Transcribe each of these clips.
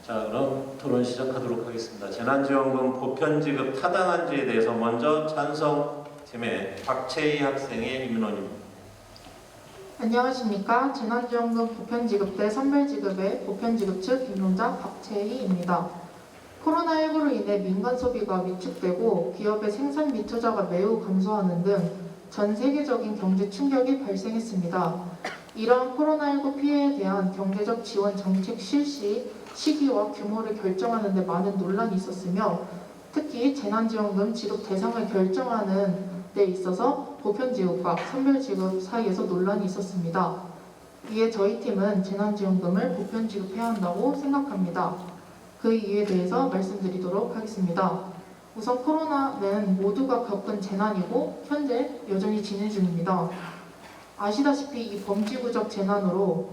자, 그럼 토론 시작하도록 하겠습니다. 재난지원금 보편지급 타당한지에 대해서 먼저 찬성팀의 박채희 학생의 입론입니다. 안녕하십니까. 재난지원금 보편지급대 선별지급의 보편지급 측 입론자 박채희입니다. 코로나19로 인해 민간 소비가 위축되고 기업의 생산 및 투자가 매우 감소하는 등 전 세계적인 경제 충격이 발생했습니다. 이러한 코로나19 피해에 대한 경제적 지원 정책 실시 시기와 규모를 결정하는 데 많은 논란이 있었으며, 특히 재난지원금 지급 대상을 결정하는 데 있어서 보편지급과 선별지급 사이에서 논란이 있었습니다. 이에 저희 팀은 재난지원금을 보편지급해야 한다고 생각합니다. 그 이유에 대해서 말씀드리도록 하겠습니다. 우선 코로나는 모두가 겪은 재난이고 현재 여전히 진행 중입니다. 아시다시피 이 범지구적 재난으로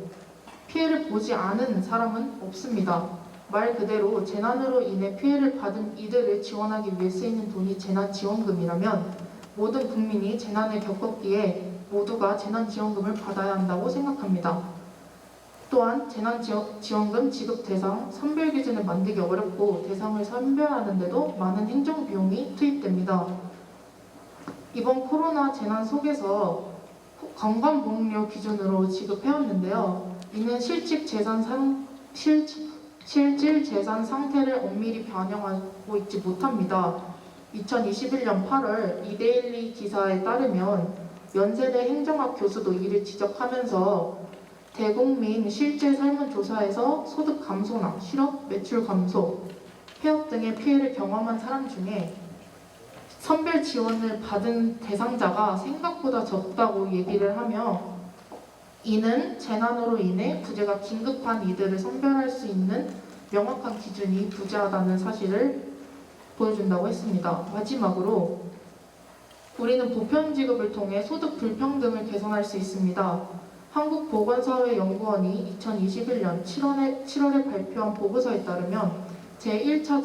피해를 보지 않은 사람은 없습니다. 말 그대로 재난으로 인해 피해를 받은 이들을 지원하기 위해 쓰이는 돈이 재난지원금이라면 모든 국민이 재난을 겪었기에 모두가 재난지원금을 받아야 한다고 생각합니다. 또한 재난지원금 지급 대상 선별 기준을 만들기 어렵고 대상을 선별하는 데도 많은 행정비용이 투입됩니다. 이번 코로나 재난 속에서 건강보험료 기준으로 지급해왔는데요. 이는 실질 재산 상태를 엄밀히 반영하고 있지 못합니다. 2021년 8월 이데일리 기사에 따르면 연세대 행정학 교수도 이를 지적하면서 대국민 실제 삶은 조사에서 소득 감소나 실업 매출 감소, 폐업 등의 피해를 경험한 사람 중에 선별 지원을 받은 대상자가 생각보다 적다고 얘기를 하며, 이는 재난으로 인해 부재가 긴급한 이들을 선별할 수 있는 명확한 기준이 부재하다는 사실을 보여준다고 했습니다. 마지막으로 우리는 보편지급을 통해 소득 불평등을 개선할 수 있습니다. 한국보건사회연구원이 2021년 7월에 발표한 보고서에 따르면 제1차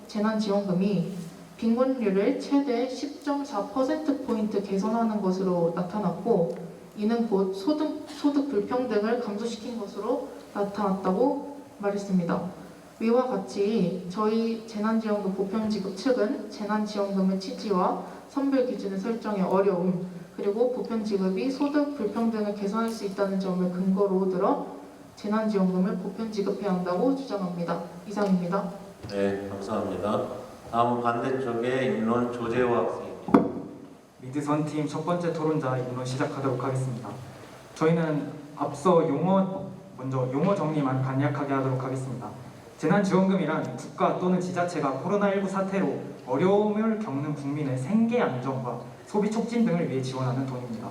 재난지원금이 빈곤율을 최대 10.4%포인트 개선하는 것으로 나타났고, 이는 곧 소득 불평등을 감소시킨 것으로 나타났다고 말했습니다. 위와 같이 저희 재난지원금 보편지급 측은 재난지원금의 취지와 선별 기준의 설정의 어려움, 그리고 보편지급이 소득 불평등을 개선할 수 있다는 점을 근거로 들어 재난지원금을 보편지급해야 한다고 주장합니다. 이상입니다. 네, 감사합니다. 다음 반대쪽에 입론 조재호 학생입니다. 미드선팀 첫 번째 토론자 입론 시작하도록 하겠습니다. 저희는 앞서 용어 정리만 간략하게 하도록 하겠습니다. 재난지원금이란 국가 또는 지자체가 코로나19 사태로 어려움을 겪는 국민의 생계 안정과 소비 촉진 등을 위해 지원하는 돈입니다.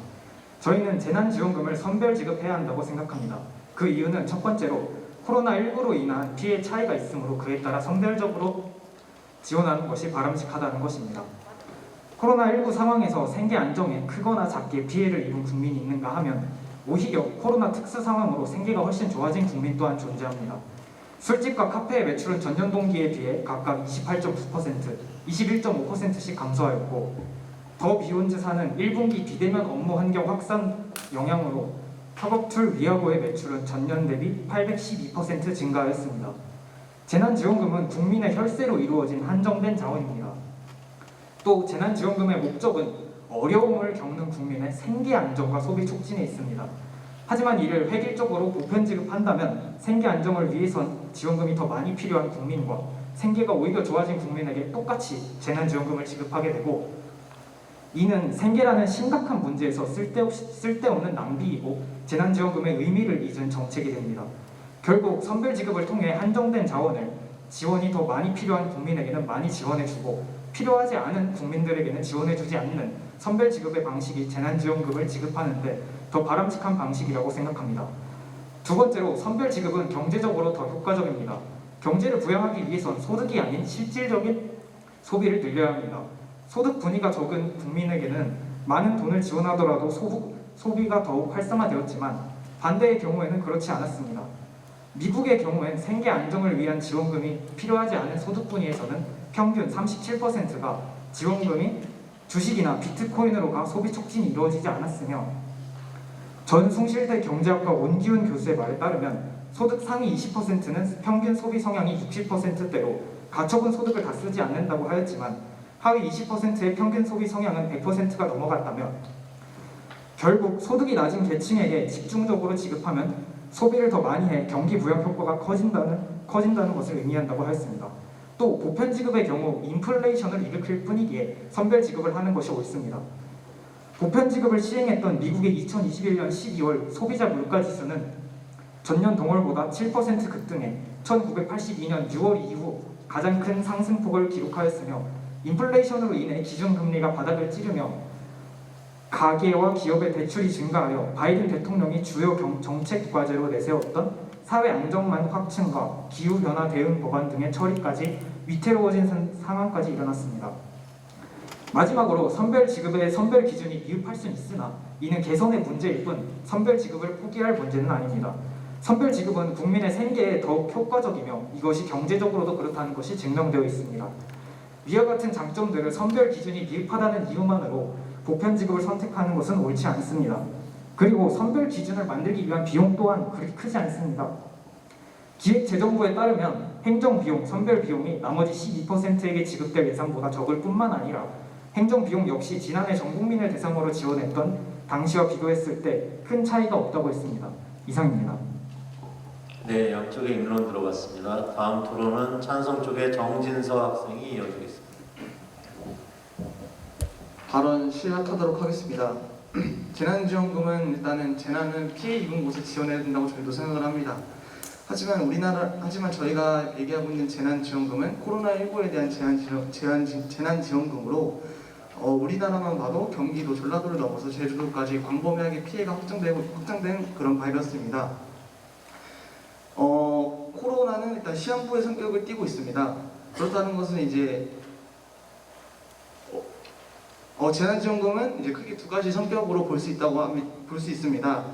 저희는 재난지원금을 선별 지급해야 한다고 생각합니다. 그 이유는 첫 번째로 코로나19로 인한 피해 차이가 있으므로 그에 따라 선별적으로 지원하는 것이 바람직하다는 것입니다. 코로나19 상황에서 생계 안정에 크거나 작게 피해를 입은 국민이 있는가 하면 오히려 코로나 특수 상황으로 생계가 훨씬 좋아진 국민 또한 존재합니다. 술집과 카페의 매출은 전년 동기에 비해 각각 28.9%, 21.5%씩 감소하였고, 더 비욘즈사는 1분기 비대면 업무 환경 확산 영향으로 협업툴 위아고의 매출은 전년 대비 812% 증가하였습니다. 재난지원금은 국민의 혈세로 이루어진 한정된 자원입니다. 또 재난지원금의 목적은 어려움을 겪는 국민의 생계 안정과 소비 촉진에 있습니다. 하지만 이를 획일적으로 보편지급한다면 생계 안정을 위해선 지원금이 더 많이 필요한 국민과 생계가 오히려 좋아진 국민에게 똑같이 재난지원금을 지급하게 되고, 이는 생계라는 심각한 문제에서 쓸데없는 낭비이고 재난지원금의 의미를 잊은 정책이 됩니다. 결국 선별지급을 통해 한정된 자원을 지원이 더 많이 필요한 국민에게는 많이 지원해주고 필요하지 않은 국민들에게는 지원해주지 않는 선별지급의 방식이 재난지원금을 지급하는데 더 바람직한 방식이라고 생각합니다. 두 번째로 선별지급은 경제적으로 더 효과적입니다. 경제를 부양하기 위해선 소득이 아닌 실질적인 소비를 늘려야 합니다. 소득 분위기가 적은 국민에게는 많은 돈을 지원하더라도 소비가 더욱 활성화되었지만 반대의 경우에는 그렇지 않았습니다. 미국의 경우엔 생계 안정을 위한 지원금이 필요하지 않은 소득 분위에서는 평균 37%가 지원금이 주식이나 비트코인으로 가 소비 촉진이 이루어지지 않았으며, 전숭실대 경제학과 온기훈 교수의 말에 따르면 소득 상위 20%는 평균 소비 성향이 60%대로 가처분 소득을 다 쓰지 않는다고 하였지만 하위 20%의 평균 소비 성향은 100%가 넘어갔다면 결국 소득이 낮은 계층에게 집중적으로 지급하면 소비를 더 많이 해 경기 부양 효과가 커진다는 것을 의미한다고 하였습니다. 또 보편 지급의 경우 인플레이션을 일으킬 뿐이기에 선별 지급을 하는 것이 옳습니다. 보편 지급을 시행했던 미국의 2021년 12월 소비자 물가 지수는 전년 동월보다 7% 급등해 1982년 6월 이후 가장 큰 상승폭을 기록하였으며 인플레이션으로 인해 기준금리가 바닥을 찌르며 가계와 기업의 대출이 증가하여 바이든 대통령이 주요 정책 과제로 내세웠던 사회 안정망 확충과 기후변화 대응 법안 등의 처리까지 위태로워진 상황까지 일어났습니다. 마지막으로 선별 지급의 선별 기준이 미흡할 수는 있으나 이는 개선의 문제일 뿐 선별 지급을 포기할 문제는 아닙니다. 선별 지급은 국민의 생계에 더욱 효과적이며 이것이 경제적으로도 그렇다는 것이 증명되어 있습니다. 위와 같은 장점들을 선별 기준이 미흡하다는 이유만으로 보편 지급을 선택하는 것은 옳지 않습니다. 그리고 선별 기준을 만들기 위한 비용 또한 그렇게 크지 않습니다. 기획재정부에 따르면 행정비용, 선별비용이 나머지 12%에게 지급될 예산보다 적을 뿐만 아니라 행정비용 역시 지난해 전 국민을 대상으로 지원했던 당시와 비교했을 때 큰 차이가 없다고 했습니다. 이상입니다. 네, 양쪽에 입론 들어봤습니다. 다음 토론은 찬성 쪽의 정진서 학생이 이어주겠습니다. 발언 시작하도록 하겠습니다. 재난지원금은 일단은 재난을 피해 입은 곳에 지원해야 된다고 저희도 생각을 합니다. 하지만 저희가 얘기하고 있는 재난지원금은 코로나19에 대한 재난지원금으로 우리나라만 봐도 경기도, 전라도를 넘어서 제주도까지 광범위하게 피해가 확장된 그런 바이러스입니다. 코로나는 일단 시한부의 성격을 띠고 있습니다. 그렇다는 것은 이제 재난지원금은 이제 크게 두 가지 성격으로 볼 수 있습니다.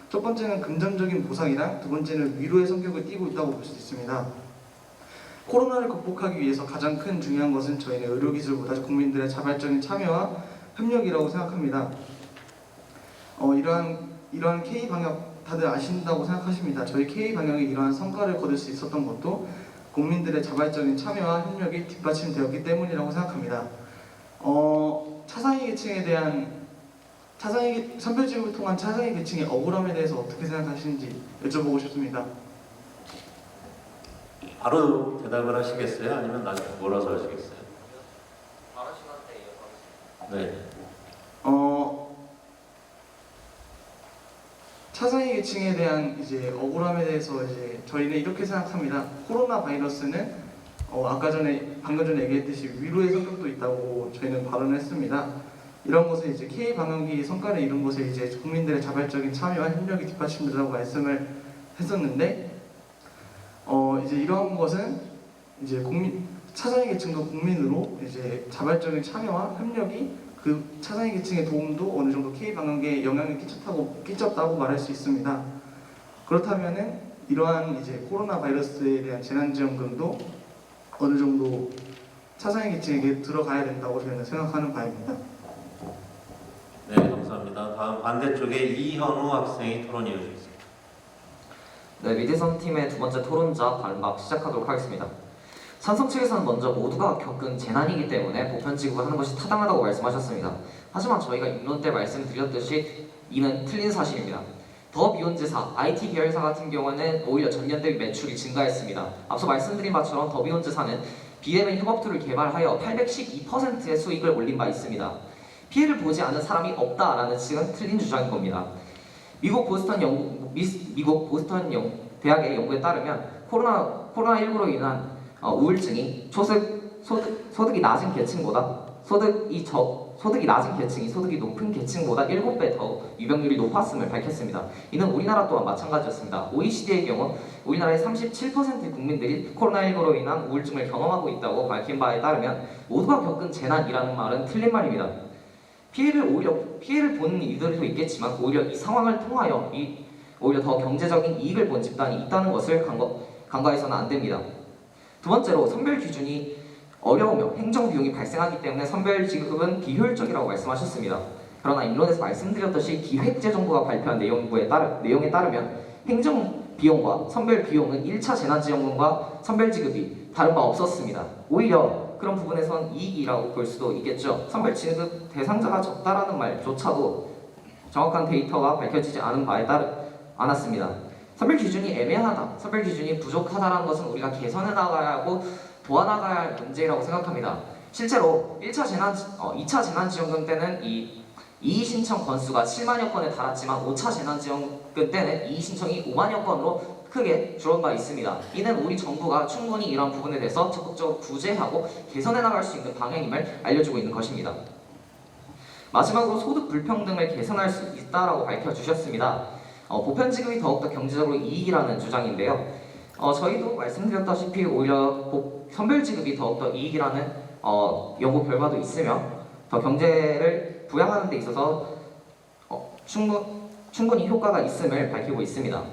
첫 번째는 금전적인 보상이랑 두 번째는 위로의 성격을 띠고 있다고 볼 수 있습니다. 코로나를 극복하기 위해서 가장 큰 중요한 것은 저희는 의료기술보다 국민들의 자발적인 참여와 협력이라고 생각합니다. 이러한 K방역 다들 아신다고 생각하십니다. 저희 K방역이 이러한 성과를 거둘 수 있었던 것도 국민들의 자발적인 참여와 협력이 뒷받침되었기 때문이라고 생각합니다. 차상위 계층에 대한 선별지급을 통한 차상위 계층의 억울함에 대해서 어떻게 생각하시는지 여쭤보고 싶습니다. 바로 대답을 하시겠어요? 아니면 나중에 몰아서 하시겠어요? 발언 시간대 이어가겠습니다. 네. 차상위 계층에 대한 이제 억울함에 대해서 이제 저희는 이렇게 생각합니다. 코로나 바이러스는 방금 전에 얘기했듯이 위로의 성격도 있다고 저희는 발언을 했습니다. 이런 것을 이제 K 방역이 성과를 이룬 것에 이제 국민들의 자발적인 참여와 협력이 뒷받침된다고 말씀을 했었는데, 이제 이러한 것은 이제 차상위 계층과 국민으로 이제 자발적인 참여와 협력이 그 차상위 계층의 도움도 어느 정도 K 방역에 영향을 끼쳤다고 말할 수 있습니다. 그렇다면은 이러한 이제 코로나 바이러스에 대한 재난지원금도 어느 정도 차상위 계층에게 들어가야 된다고 저는 생각하는 바입니다. 네, 감사합니다. 다음 반대쪽에 이현우 학생이 토론 이어주겠습니다. 네, 미대선 팀의 두 번째 토론자 발막 시작하도록 하겠습니다. 찬성 측에서는 먼저 모두가 겪은 재난이기 때문에 보편 지급을 하는 것이 타당하다고 말씀하셨습니다. 하지만 저희가 입론 때 말씀드렸듯이 이는 틀린 사실입니다. 더 비욘즈사, IT 계열사 같은 경우는 오히려 전년 대비 매출이 증가했습니다. 앞서 말씀드린 바처럼 더 비욘즈사는 비대면 협업툴을 개발하여 812%의 수익을 올린 바 있습니다. 피해를 보지 않은 사람이 없다라는 측은 틀린 주장인 겁니다. 미국 보스턴 대학의 연구에 따르면 코로나19로 인한 우울증이 소득이 낮은 계층보다 소득이 낮은 계층이 소득이 높은 계층보다 7배 더 유병률이 높았음을 밝혔습니다. 이는 우리나라 또한 마찬가지였습니다. OECD의 경우 우리나라의 37%의 국민들이 코로나19로 인한 우울증을 경험하고 있다고 밝힌 바에 따르면 모두가 겪은 재난이라는 말은 틀린 말입니다. 피해를 보는 이들도 있겠지만 오히려 이 상황을 통하여 오히려 더 경제적인 이익을 본 집단이 있다는 것을 간과해서는 안 됩니다. 두 번째로 선별 기준이 어려우며 행정 비용이 발생하기 때문에 선별 지급은 비효율적이라고 말씀하셨습니다. 그러나 입론에서 말씀드렸듯이 기획재정부가 발표한 내용에 따르면 행정 비용과 선별 비용은 1차 재난지원금과 선별 지급이 다른 바 없었습니다. 오히려 그런 부분에선 이익이라고 볼 수도 있겠죠. 선별 지급 대상자가 적다라는 말조차도 정확한 데이터가 밝혀지지 않은 바에 따르 않았습니다. 선별 기준이 애매하다, 선별 기준이 부족하다는 것은 우리가 개선해 나가야 하고 도와나가야 할 문제라고 생각합니다. 실제로 2차 재난지원금 때는 이의 신청 건수가 7만여 건에 달았지만 5차 재난지원금 때는 이의 신청이 5만여 건으로 크게 줄어든 바 있습니다. 이는 우리 정부가 충분히 이런 부분에 대해서 적극적으로 구제하고 개선해 나갈 수 있는 방향임을 알려주고 있는 것입니다. 마지막으로 소득 불평등을 개선할 수 있다라고 밝혀주셨습니다. 보편 지급이 더욱더 경제적으로 이익이라는 주장인데요. 저희도 말씀드렸다시피 오히려 선별 지급이 더욱더 이익이라는 연구 결과도 있으며 더 경제를 부양하는 데 있어서 충분히 효과가 있음을 밝히고 있습니다.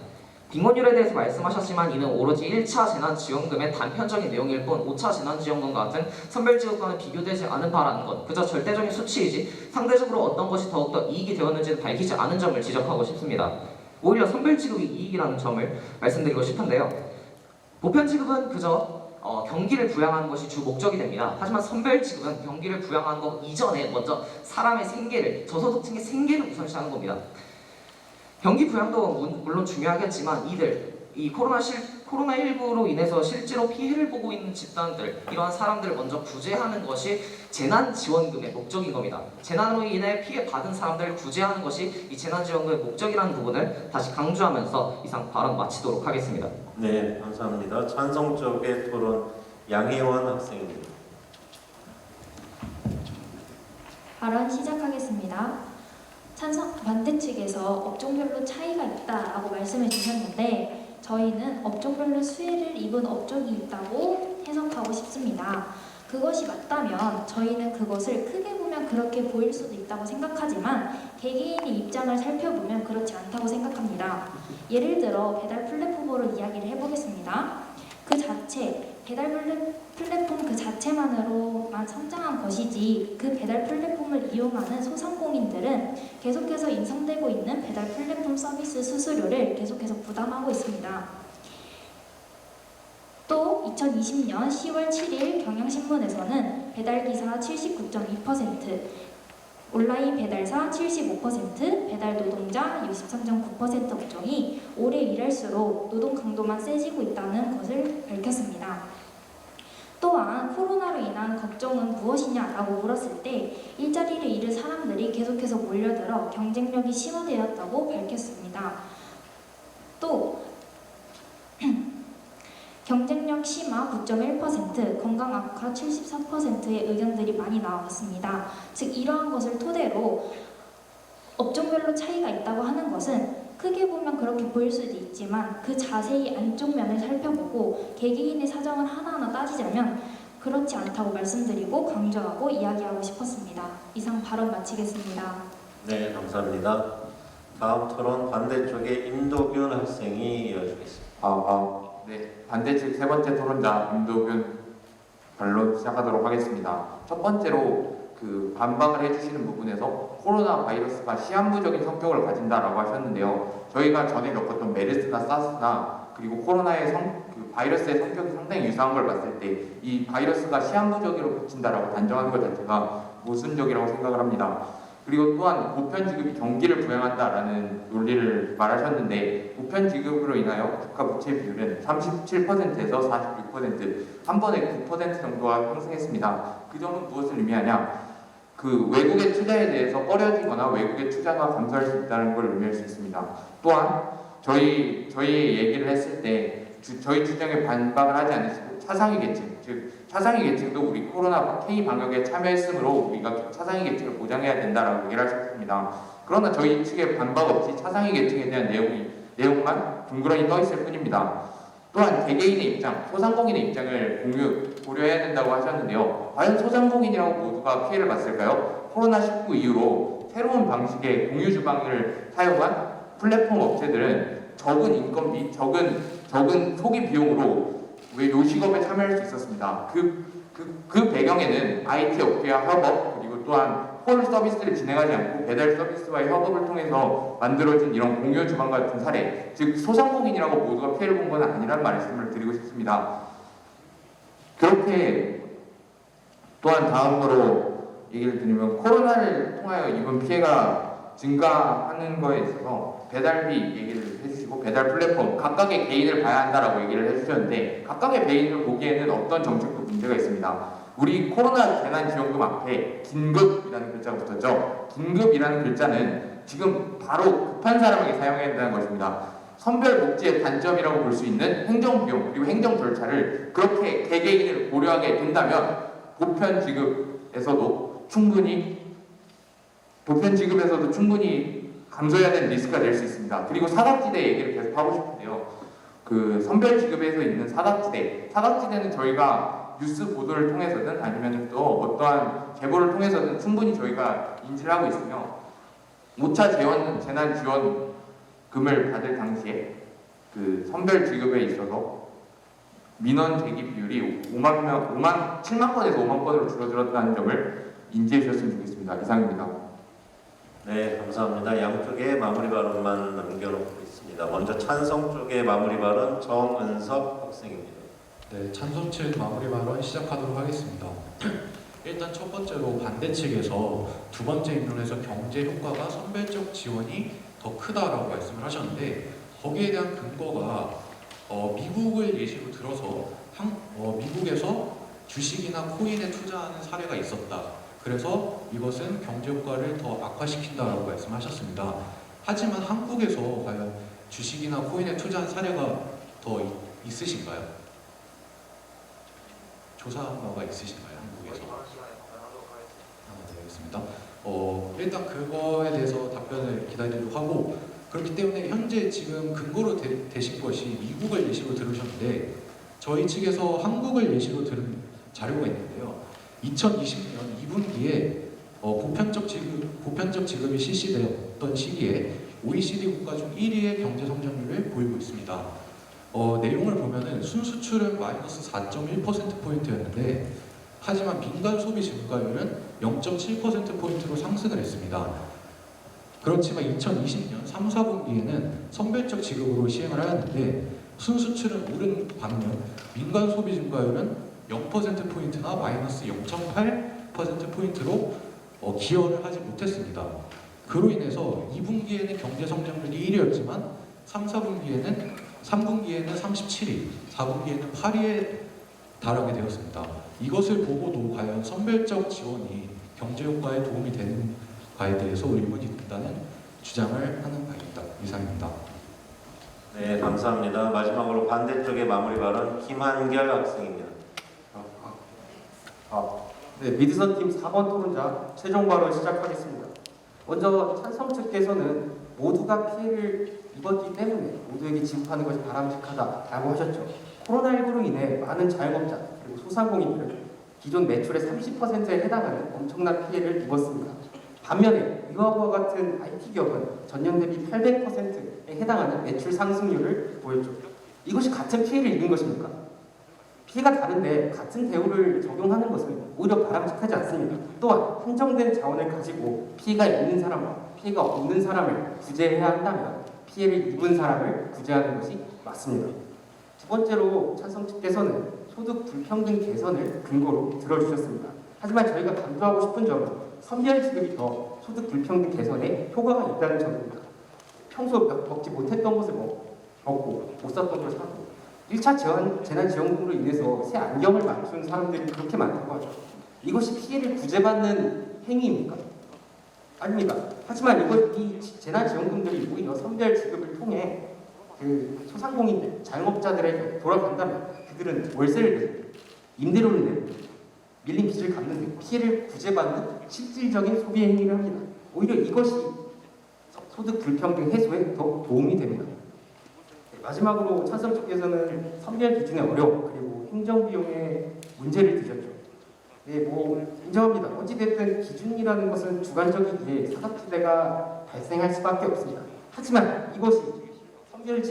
빈곤율에 대해서 말씀하셨지만 이는 오로지 1차 재난지원금의 단편적인 내용일 뿐 5차 재난지원금과 같은 선별지급과는 비교되지 않은 바라는 것, 그저 절대적인 수치이지 상대적으로 어떤 것이 더욱더 이익이 되었는지는 밝히지 않은 점을 지적하고 싶습니다. 오히려 선별지급이 이익이라는 점을 말씀드리고 싶은데요. 보편지급은 그저 경기를 부양하는 것이 주 목적이 됩니다. 하지만 선별지급은 경기를 부양하는 것 이전에 먼저 사람의 생계를, 저소득층의 생계를 우선시하는 겁니다. 경기 부양도 물론 중요하겠지만 이 코로나19로 인해서 실제로 피해를 보고 있는 집단들, 이러한 사람들을 먼저 구제하는 것이 재난지원금의 목적인 겁니다. 재난으로 인해 피해받은 사람들을 구제하는 것이 이 재난지원금의 목적이라는 부분을 다시 강조하면서 이상 발언 마치도록 하겠습니다. 네, 감사합니다. 찬성 쪽의 토론 양혜원 학생입니다. 발언 시작하겠습니다. 반대 측에서 업종별로 차이가 있다라고 말씀해 주셨는데 저희는 업종별로 수혜를 입은 업종이 있다고 해석하고 싶습니다. 그것이 맞다면 저희는 그것을 크게 보면 그렇게 보일 수도 있다고 생각하지만 개개인의 입장을 살펴보면 그렇지 않다고 생각합니다. 예를 들어 배달 플랫폼으로 이야기를 해보겠습니다. 배달 플랫폼 그 자체만으로만 성장한 것이지 그 배달 플랫폼을 이용하는 소상공인들은 계속해서 인상되고 있는 배달 플랫폼 서비스 수수료를 계속해서 부담하고 있습니다. 또 2020년 10월 7일 경향신문에서는 배달기사 79.2%, 온라인 배달사 75%, 배달 노동자 63.9% 업종이 오래 일할수록 노동 강도만 세지고 있다는 것을 밝혔습니다. 또한 코로나로 인한 걱정은 무엇이냐라고 물었을 때 일자리를 잃은 사람들이 계속해서 몰려들어 경쟁력이 심화되었다고 밝혔습니다. 또 경쟁력 심화 9.1%, 건강 악화 74%의 의견들이 많이 나왔습니다. 즉 이러한 것을 토대로 업종별로 차이가 있다고 하는 것은 크게 보면 그렇게 보일 수도 있지만 그 자세히 안쪽 면을 살펴보고 개개인의 사정을 하나하나 따지자면 그렇지 않다고 말씀드리고 강조하고 이야기하고 싶었습니다. 이상 발언 마치겠습니다. 네, 감사합니다. 다음 토론 반대쪽의 임도균 학생이 이어주겠습니다. 네, 반대측 세 번째 토론자 임도균 반론 시작하도록 하겠습니다. 첫 번째로 반박을 해주시는 부분에서 코로나 바이러스가 시한부적인 성격을 가진다라고 하셨는데요. 저희가 전에 겪었던 메르스나 사스나 그리고 코로나의 바이러스의 성격이 상당히 유사한 걸 봤을 때 이 바이러스가 시한부적으로 그친다라고 단정하는 것 자체가 모순적이라고 생각을 합니다. 그리고 또한 보편지급이 경기를 부양한다라는 논리를 말하셨는데 보편지급으로 인하여 국가 부채 비율은 37%에서 46%, 한 번에 9% 정도가 상승했습니다. 그 점은 무엇을 의미하냐? 외국의 투자에 대해서 꺼려지거나 외국의 투자가 감소할 수 있다는 걸 의미할 수 있습니다. 또한 저희 얘기를 했을 때 저희 주장에 반박을 하지 않으시고 차상위 계층, 즉 차상위 계층도 우리 코로나 K 방역에 참여했으므로 우리가 차상위 계층을 보장해야 된다라고 얘기를 하셨습니다. 그러나 저희 측에 반박 없이 차상위 계층에 대한 내용만 둥그러니 떠 있을 뿐입니다. 또한 개개인의 입장, 소상공인의 입장을 고려해야 된다고 하셨는데요. 과연 소상공인이라고 모두가 피해를 봤을까요? 코로나19 이후로 새로운 방식의 공유 주방을 사용한 플랫폼 업체들은 적은 인건비, 적은 초기 비용으로 요식업에 참여할 수 있었습니다. 그 배경에는 IT 업계와 협업, 그리고 또한 콜 서비스를 진행하지 않고 배달 서비스와의 협업을 통해서 만들어진 이런 공유 주방 같은 사례, 즉 소상공인이라고 모두가 피해를 본 건 아니란 말씀을 드리고 싶습니다. 그렇게 또한 다음으로 얘기를 드리면 코로나를 통하여 입은 피해가 증가하는 거에 있어서 배달비 얘기를 해주시고 배달 플랫폼 각각의 개인을 봐야 한다라고 얘기를 해주셨는데 각각의 개인을 보기에는 어떤 정책도 문제가 있습니다. 우리 코로나 재난지원금 앞에 긴급이라는 글자가 붙었죠. 긴급이라는 글자는 지금 바로 급한 사람에게 사용해야 된다는 것입니다. 선별 복지의 단점이라고 볼 수 있는 행정비용 그리고 행정 절차를 그렇게 개개인을 고려하게 된다면 보편 지급에서도 충분히 감소해야 되는 리스크가 될 수 있습니다. 그리고 사각지대 얘기를 계속 하고 싶은데요. 그 선별 지급에서 있는 사각지대는 저희가 뉴스 보도를 통해서든 아니면 또 어떠한 제보를 통해서든 충분히 저희가 인지를 하고 있으며 5차 재난지원금을 받을 당시에 그 선별 지급에 있어서 민원 제기 비율이 7만 건에서 5만 건으로 줄어들었다는 점을 인지해 주셨으면 좋겠습니다. 이상입니다. 네, 감사합니다. 양쪽에 마무리 발언만 남겨놓고 있습니다. 먼저 찬성 쪽의 마무리 발언 정은석 학생입니다. 네, 찬성 측 마무리 발언 시작하도록 하겠습니다. 일단 첫 번째로 반대 측에서 두 번째 입론에서 경제 효과가 선별적 지원이 더 크다라고 말씀을 하셨는데 거기에 대한 근거가 미국을 예시로 들어서 미국에서 주식이나 코인에 투자하는 사례가 있었다. 그래서 이것은 경제 효과를 더 악화시킨다라고 말씀하셨습니다. 하지만 한국에서 과연 주식이나 코인에 투자한 사례가 더 있으신가요? 조사한 바가 있으신가요? 한국에서? 네, 알겠습니다. 일단 그거에 대해서 답변을 기다리도록 하고 그렇기 때문에 현재 지금 근거로 되신 것이 미국을 예시로 들으셨는데 저희 측에서 한국을 예시로 들은 자료가 있는데요. 2020년 2분기에 보편적 지급이 실시되었던 시기에 OECD 국가 중 1위의 경제 성장률을 보이고 있습니다. 내용을 보면은 순수출은 마이너스 4.1%포인트였는데 하지만 민간 소비 증가율은 0.7%포인트로 상승을 했습니다. 그렇지만 2020년 3, 4분기에는 선별적 지급으로 시행을 하였는데 순수출은 오른 반면 민간 소비 증가율은 0%포인트나 마이너스 0.8%포인트로 기여를 하지 못했습니다. 그로 인해서 2분기에는 경제 성장률이 1위였지만 3분기에는 37위, 4분기에는 8위에 달하게 되었습니다. 이것을 보고도 과연 선별적 지원이 경제 효과에 도움이 되는가에 대해서 의문이 든다는 주장을 하는 바입니다. 이상입니다. 네, 감사합니다. 마지막으로 반대쪽의 마무리 발언 김한결 학생입니다. 네, 미드선 팀 4번 토론자 최종 발언 시작하겠습니다. 먼저 찬성 측께서는 모두가 피해를 입었기 때문에 모두에게 지급하는 것이 바람직하다라고 하셨죠. 코로나19로 인해 많은 자영업자 그리고 소상공인들은 기존 매출의 30%에 해당하는 엄청난 피해를 입었습니다. 반면에 위와와 같은 IT 기업은 전년 대비 800%에 해당하는 매출 상승률을 보였죠. 이것이 같은 피해를 입은 것입니까? 피해가 다른데 같은 대우를 적용하는 것은 오히려 바람직하지 않습니다. 또한 한정된 자원을 가지고 피해가 있는 사람과 피해가 없는 사람을 구제해야 한다면 피해를 입은 사람을 구제하는 것이 맞습니다. 두 번째로 찬성 측께서는 소득 불평등 개선을 근거로 들어주셨습니다. 하지만 저희가 강조하고 싶은 점은 선별 지급이 더 소득 불평등 개선에 효과가 있다는 점입니다. 평소 먹지 못했던 것을 먹고 못 샀던 걸 사고 1차 재난지원금으로 인해서 새 안경을 맞춘 사람들이 그렇게 많다고 하죠. 이것이 피해를 구제받는 행위입니까? 아닙니다. 하지만 이 재난지원금들이 오히려 선별 지급을 통해 그 소상공인들, 자영업자들에게 돌아간다면 그들은 월세를 내고 임대료를 내고 밀린 빚을 갚는 등 피해를 구제받는 실질적인 소비 행위를 합니다. 오히려 이것이 소득 불평등 해소에 더 도움이 됩니다. 마지막으로 찬성 측에서는 선별 기준의 어려움 그리고 행정비용의 문제를 드셨죠. 네, 인정합니다. 어찌됐든 기준이라는 것은 주관적이기에 사각지대가 발생할 수밖에 없습니다. 하지만 이것이 선별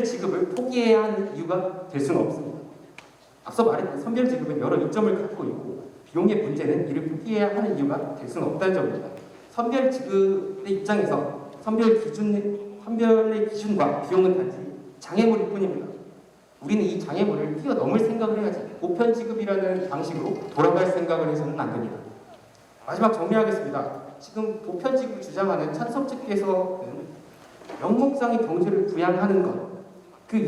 지급을 포기해야 하는 이유가 될 수는 없습니다. 앞서 말했던 선별 지급은 여러 이점을 갖고 있고 비용의 문제는 이를 피해야 하는 이유가 될 수는 없다는 점입니다. 선별 지급의 입장에서 선별의 기준과 비용은 단지 장애물일 뿐입니다. 우리는 이 장애물을 뛰어넘을 생각을 해야지 보편 지급이라는 방식으로 돌아갈 생각을 해서는 안 됩니다. 마지막 정리하겠습니다. 지금 보편 지급을 주장하는 찬성 측에서는 명목상의 경제를 부양하는 것 그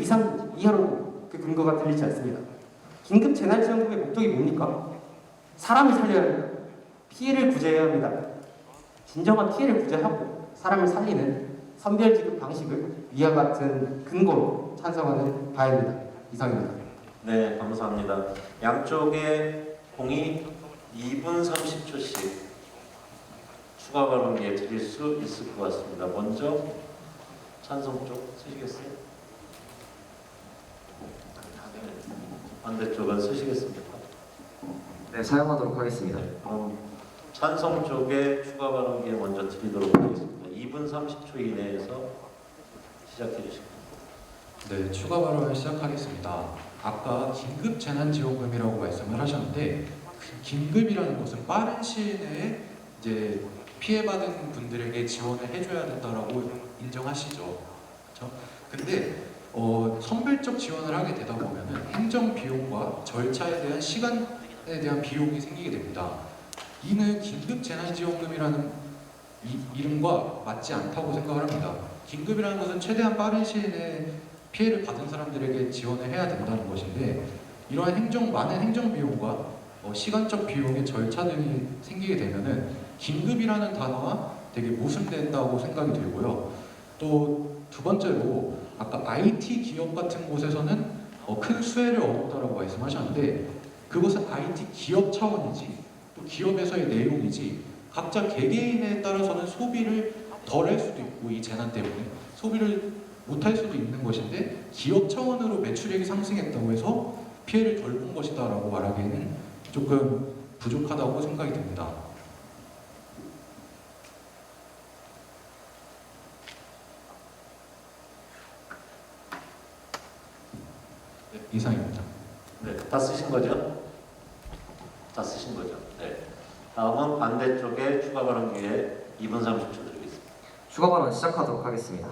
이하로 그 근거가 들리지 않습니다. 긴급 재난지원금의 목적이 뭡니까? 사람을 살려야 합니다. 피해를 구제해야 합니다. 진정한 피해를 구제하고 사람을 살리는 선별지급 방식을 위와 같은 근거로 찬성하는 바입니다. 이상입니다. 네, 감사합니다. 양쪽의 공이 2분 30초씩 추가 발언 기회 드릴 수 있을 것 같습니다. 먼저 찬성 쪽 쓰시겠어요? 반대쪽은 쓰시겠습니까? 네, 사용하도록 하겠습니다. 그럼 찬성 쪽에 추가 발언 기회 먼저 드리도록 하겠습니다. 2분 30초 이내에서 시작해 주시기 바랍니다. 네, 추가 발언을 시작하겠습니다. 아까 긴급 재난지원금이라고 말씀을 하셨는데 그 긴급이라는 것은 빠른 시일 내에 이제 피해받은 분들에게 지원을 해줘야 된다라고 인정하시죠. 그렇죠? 근데 선별적 지원을 하게 되다 보면은 행정 비용과 절차에 대한 시간에 대한 비용이 생기게 됩니다. 이는 긴급 재난지원금이라는 이름과 맞지 않다고 생각을 합니다. 긴급이라는 것은 최대한 빠른 시일 내에 피해를 받은 사람들에게 지원을 해야 된다는 것인데 이러한 많은 행정 비용과 시간적 비용의 절차 등이 생기게 되면은 긴급이라는 단어가 되게 모순된다고 생각이 들고요. 또 두 번째로 아까 IT 기업 같은 곳에서는 큰 수혜를 얻었다라고 말씀하셨는데 그것은 IT 기업 차원이지 또 기업에서의 내용이지 각자 개개인에 따라서는 소비를 덜 할 수도 있고 이 재난 때문에 소비를 못할 수도 있는 것인데 기업 차원으로 매출액이 상승했다고 해서 피해를 덜 본 것이다 라고 말하기에는 조금 부족하다고 생각이 듭니다. 네, 이상입니다. 네, 다 쓰신 거죠? 다 쓰신 거죠? 네. 다음은 반대쪽에 추가 발언 기회 2분 30초 드리겠습니다. 추가 발언 시작하도록 하겠습니다.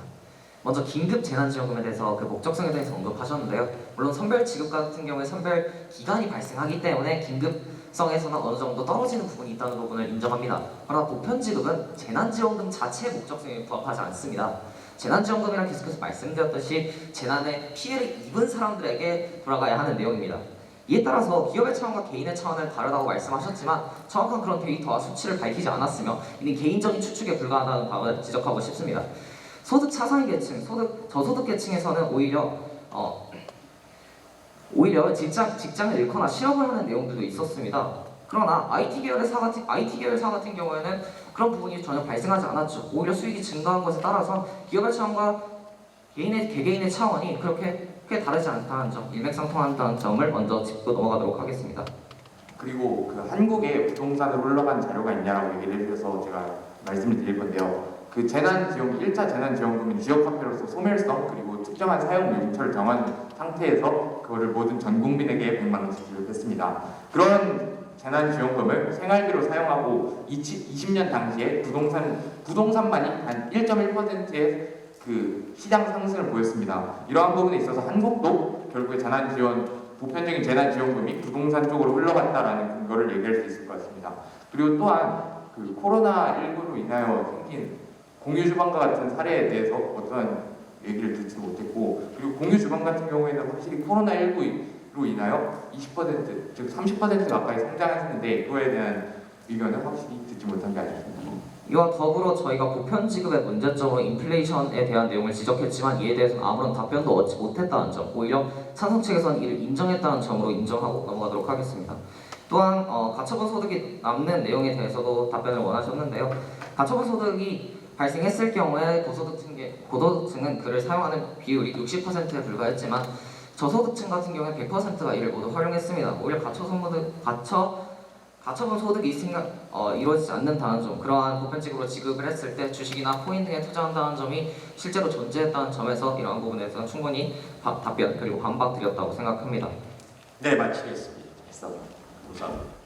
먼저 긴급 재난지원금에 대해서 그 목적성에 대해서 언급하셨는데요. 물론 선별 지급 같은 경우에 선별 기간이 발생하기 때문에 긴급성에서는 어느 정도 떨어지는 부분이 있다는 부분을 인정합니다. 그러나 보편 지급은 재난지원금 자체의 목적성에 부합하지 않습니다. 재난지원금이란 계속해서 말씀드렸듯이 재난에 피해를 입은 사람들에게 돌아가야 하는 내용입니다. 이에 따라서 기업의 차원과 개인의 차원은 다르다고 말씀하셨지만 정확한 그런 데이터와 수치를 밝히지 않았으며 이는 개인적인 추측에 불과하다는 바를 지적하고 싶습니다. 소득 차상위 계층, 저소득 계층에서는 오히려 직장을 잃거나 실업을 하는 내용들도 있었습니다. 그러나 IT 계열사 같은 경우에는 그런 부분이 전혀 발생하지 않았죠. 오히려 수익이 증가한 것에 따라서 기업의 차원과 개개인의 차원이 그렇게 크게 다르지 않다는 점, 일맥상통한다는 점을 먼저 짚고 넘어가도록 하겠습니다. 그리고 그 한국에 부동산으로 흘러간 자료가 있냐라고 얘기를 해주셔서 제가 말씀을 드릴 건데요. 그 재난지원금, 1차 재난지원금은 지역화폐로서 소멸성 그리고 특정한 사용 용처를 정한 상태에서 그거를 모든 전 국민에게 100만 원씩 지급했습니다. 그런 재난지원금을 생활비로 사용하고 20년 당시에 부동산만이 한 1.1%의 그 시장 상승을 보였습니다. 이러한 부분에 있어서 한국도 결국에 보편적인 재난지원금이 부동산 쪽으로 흘러갔다라는 근거를 얘기할 수 있을 것 같습니다. 그리고 또한 그 코로나19로 인하여 생긴 공유주방과 같은 사례에 대해서 어떠한 얘기를 듣지 못했고, 그리고 공유주방 같은 경우에는 확실히 코로나19로 인하여 20% 즉 30% 가까이 성장했는데 이거에 대한 의견을 확실히 듣지 못한 게 아쉽습니다. 이와 더불어 저희가 보편 지급의 문제점으로 인플레이션에 대한 내용을 지적했지만 이에 대해서는 아무런 답변도 얻지 못했다는 점, 오히려 찬성 측에서는 이를 인정했다는 점으로 인정하고 넘어가도록 하겠습니다. 또한 가처분 소득이 남는 내용에 대해서도 답변을 원하셨는데요. 가처분 소득이 발생했을 경우에 고소득층은 그를 사용하는 비율이 60%에 불과했지만 저소득층 같은 경우에 100%가 이를 모두 활용했습니다. 오히려 가처분 소득이 이루어지지 않는다는 점, 그러한 보편적으로 지급을 했을 때 주식이나 코인 등에 투자한다는 점이 실제로 존재했다는 점에서 이러한 부분에서는 충분히 답변 그리고 반박 드렸다고 생각합니다. 네, 마치겠습니다. 감사합니다.